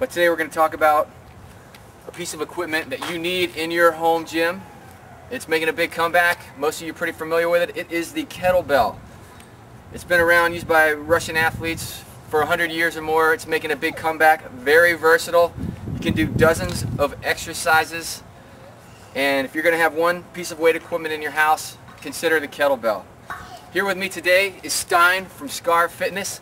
But today we're going to talk about a piece of equipment that you need in your home gym. It's making a big comeback. Most of you are pretty familiar with it. It is the kettlebell. It's been around, used by Russian athletes for 100 years or more. It's making a big comeback. Very versatile. You can do dozens of exercises. And if you're going to have one piece of weight equipment in your house, consider the kettlebell. Here with me today is Stein from Skaar-Fitness.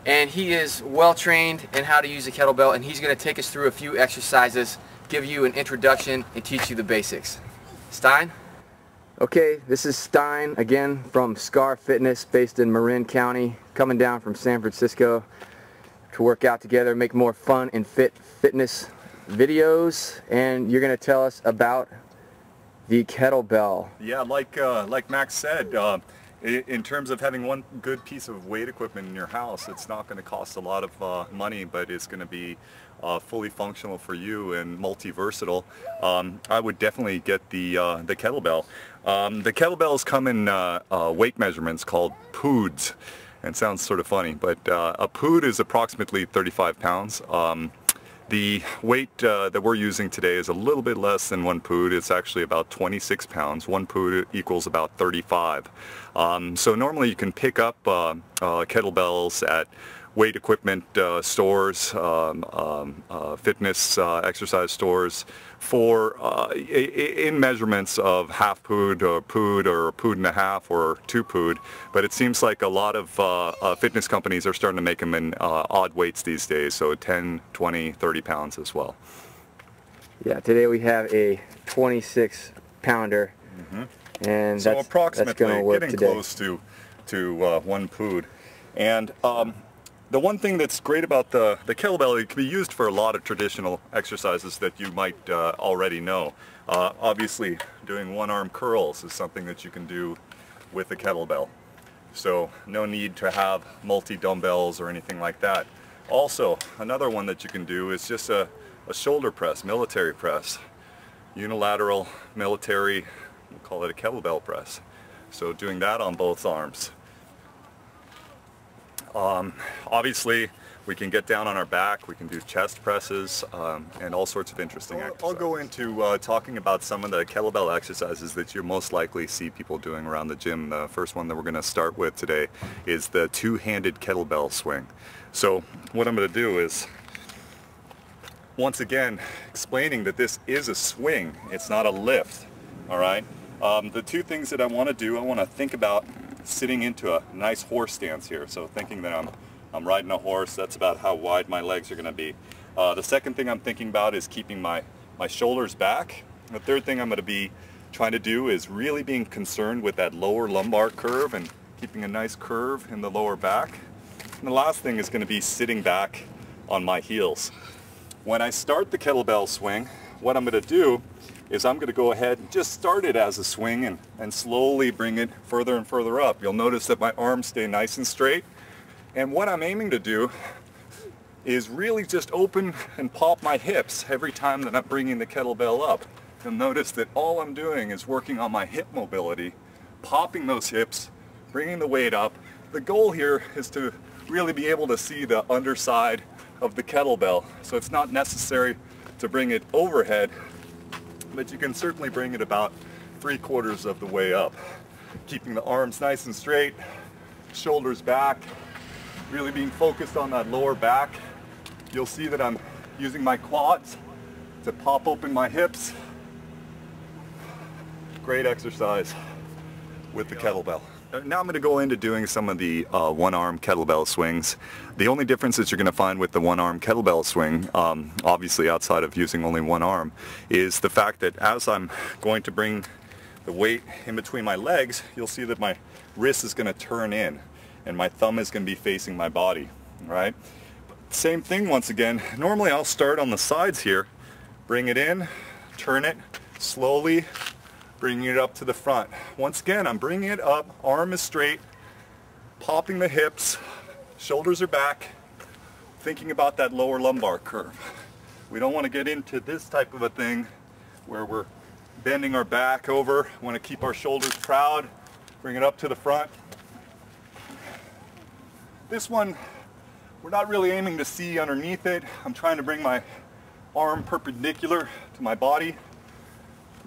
And he is well trained in how to use a kettlebell, and he's going to take us through a few exercises, give you an introduction, and teach you the basics. Stein? Okay, this is Stein again from Skaar-Fitness, based in Marin County, coming down from San Francisco to work out together, make more fun and fitness videos. And you're going to tell us about the kettlebell. Yeah, like Max said, in terms of having one good piece of weight equipment in your house, it's not going to cost a lot of money, but it's going to be fully functional for you and multi-versatile. I would definitely get the kettlebell. The kettlebells come in weight measurements called poods. And it sounds sort of funny, but a pood is approximately 35 pounds. The weight that we're using today is a little bit less than one pood. It's actually about 26 pounds. One pood equals about 35. So normally you can pick up kettlebells at weight equipment stores, fitness exercise stores for in measurements of half pood or a pood and a half or 2 pood. But it seems like a lot of fitness companies are starting to make them in odd weights these days, so 10, 20, 30 pounds as well. Yeah, today we have a 26 pounder. And so that's approximately gonna work getting today. close to 1 pood. And the one thing that's great about the kettlebell, it can be used for a lot of traditional exercises that you might already know. Obviously, doing one-arm curls is something that you can do with the kettlebell. So no need to have multi-dumbbells or anything like that. Also, another one that you can do is just a shoulder press, military press. Unilateral military, we'll call it a kettlebell press. So doing that on both arms. Obviously, we can get down on our back, we can do chest presses, and all sorts of interesting exercises. I'll go into talking about some of the kettlebell exercises that you most likely see people doing around the gym. The first one that we're going to start with today is the two-handed kettlebell swing. So what I'm going to do is, once again, explaining that this is a swing, it's not a lift, all right? The two things that I want to do, I want to think about sitting into a nice horse stance here. So thinking that I'm riding a horse, that's about how wide my legs are going to be. The second thing I'm thinking about is keeping my shoulders back. The third thing I'm going to be trying to do is really being concerned with that lower lumbar curve and keeping a nice curve in the lower back. And the last thing is going to be sitting back on my heels. When I start the kettlebell swing, what I'm going to do is I'm going to go ahead and just start it as a swing and slowly bring it further and further up. You'll notice that my arms stay nice and straight. And what I'm aiming to do is really just open and pop my hips every time that I'm bringing the kettlebell up. You'll notice that all I'm doing is working on my hip mobility, popping those hips, bringing the weight up. The goal here is to really be able to see the underside of the kettlebell. So it's not necessary to bring it overhead, but you can certainly bring it about 3/4 of the way up. Keeping the arms nice and straight, shoulders back, really being focused on that lower back. You'll see that I'm using my quads to pop open my hips. Great exercise with the kettlebell. Now I'm going to go into doing some of the one-arm kettlebell swings. The only difference that you're going to find with the one-arm kettlebell swing, obviously outside of using only one arm, is the fact that as I'm going to bring the weight in between my legs, you'll see that my wrist is going to turn in and my thumb is going to be facing my body, right? Same thing once again. Normally I'll start on the sides here, bring it in, turn it slowly, bringing it up to the front. Once again, I'm bringing it up, arm is straight, popping the hips, shoulders are back, thinking about that lower lumbar curve. We don't want to get into this type of a thing where we're bending our back over. We want to keep our shoulders proud, bring it up to the front. This one We're not really aiming to see underneath it. I'm trying to bring my arm perpendicular to my body.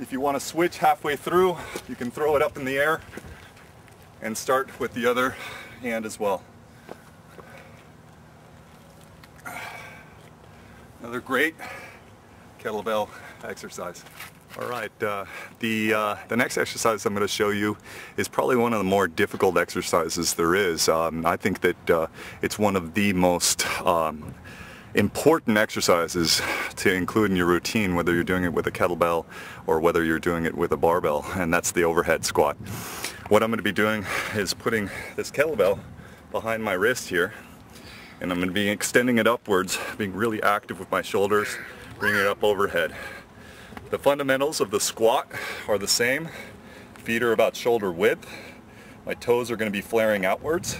If you want to switch halfway through, you can throw it up in the air and start with the other hand as well. Another great kettlebell exercise. All right, the next exercise I'm going to show you is probably one of the more difficult exercises there is. I think that it's one of the most important exercises to include in your routine, whether you're doing it with a kettlebell or whether you're doing it with a barbell, and that's the overhead squat. What I'm going to be doing is putting this kettlebell behind my wrist here, and I'm going to be extending it upwards, being really active with my shoulders, bringing it up overhead. The fundamentals of the squat are the same. Feet are about shoulder width. My toes are going to be flaring outwards.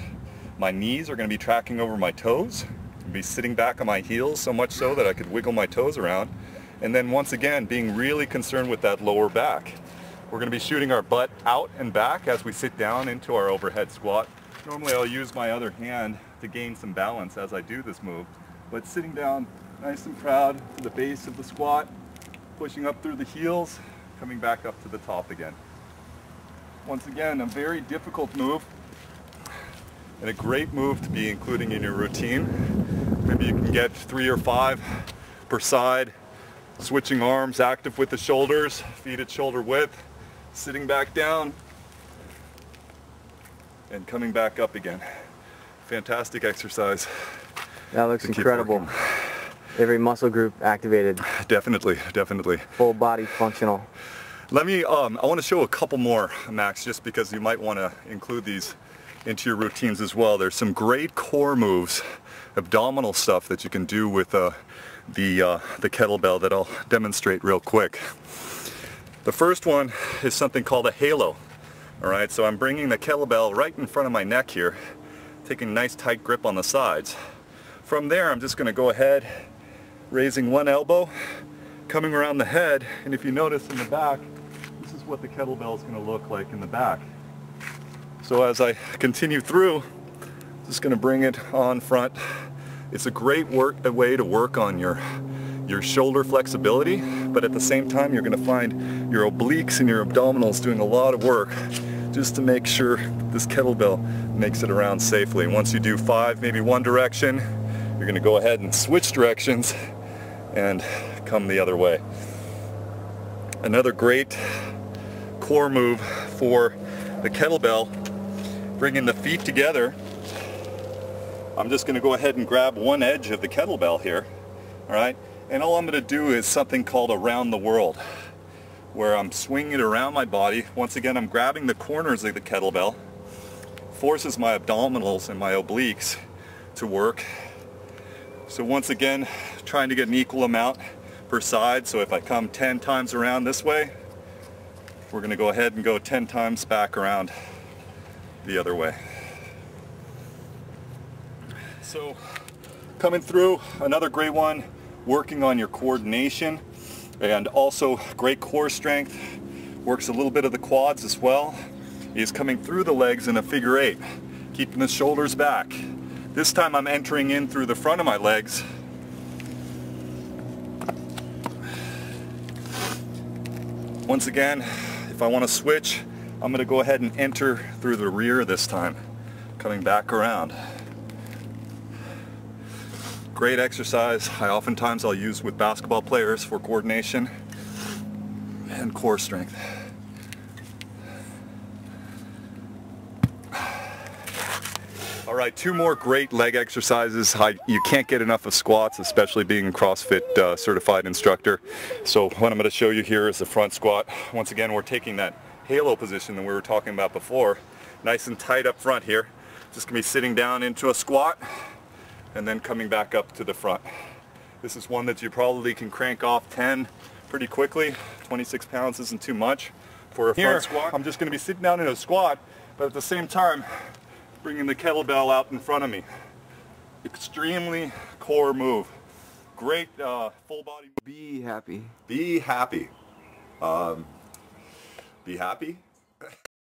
My knees are going to be tracking over my toes. I'll be sitting back on my heels, so much so that I could wiggle my toes around. And then once again, being really concerned with that lower back. We're going to be shooting our butt out and back as we sit down into our overhead squat. Normally I'll use my other hand to gain some balance as I do this move, but sitting down nice and proud to the base of the squat, pushing up through the heels, coming back up to the top again. Once again, a very difficult move and a great move to be including in your routine. Maybe you can get 3 or 5 per side, switching arms, active with the shoulders, feet at shoulder width, sitting back down and coming back up again. Fantastic exercise. That looks incredible. Every muscle group activated. Definitely, definitely. Full body functional. Let me, I want to show a couple more, Max, just because you might want to include these into your routines as well. There's some great core moves, abdominal stuff that you can do with the kettlebell that I'll demonstrate real quick. The first one is something called a halo. All right, so I'm bringing the kettlebell right in front of my neck here, taking a nice tight grip on the sides. From there, I'm just going to go ahead, raising one elbow, coming around the head, and if you notice in the back, this is what the kettlebell is going to look like in the back. So as I continue through, I'm just going to bring it on front. It's a great way to work on your shoulder flexibility, but at the same time you're going to find your obliques and your abdominals doing a lot of work just to make sure this kettlebell makes it around safely. Once you do 5, maybe one direction, you're going to go ahead and switch directions and come the other way. Another great core move for the kettlebell, bringing the feet together. I'm just going to go ahead and grab one edge of the kettlebell here, all right? And all I'm going to do is something called around the world, where I'm swinging it around my body. Once again, I'm grabbing the corners of the kettlebell, forces my abdominals and my obliques to work. So once again, trying to get an equal amount per side. So if I come 10 times around this way, we're going to go ahead and go 10 times back around the other way. So coming through, another great one, working on your coordination and also great core strength, works a little bit of the quads as well, is coming through the legs in a figure 8, keeping the shoulders back. This time I'm entering in through the front of my legs. Once again, if I want to switch, I'm going to go ahead and enter through the rear this time, coming back around. Great exercise. Oftentimes I'll use with basketball players for coordination and core strength. All right, 2 more great leg exercises. You can't get enough of squats, especially being a CrossFit certified instructor. So what I'm going to show you here is the front squat. Once again, we're taking that halo position that we were talking about before. Nice and tight up front here. Just going to be sitting down into a squat and then coming back up to the front. This is one that you probably can crank off 10 pretty quickly. 26 pounds isn't too much for a front squat. I'm just going to be sitting down in a squat, but at the same time bringing the kettlebell out in front of me. Extremely core move. Great full body. Be happy. Be happy. Be happy.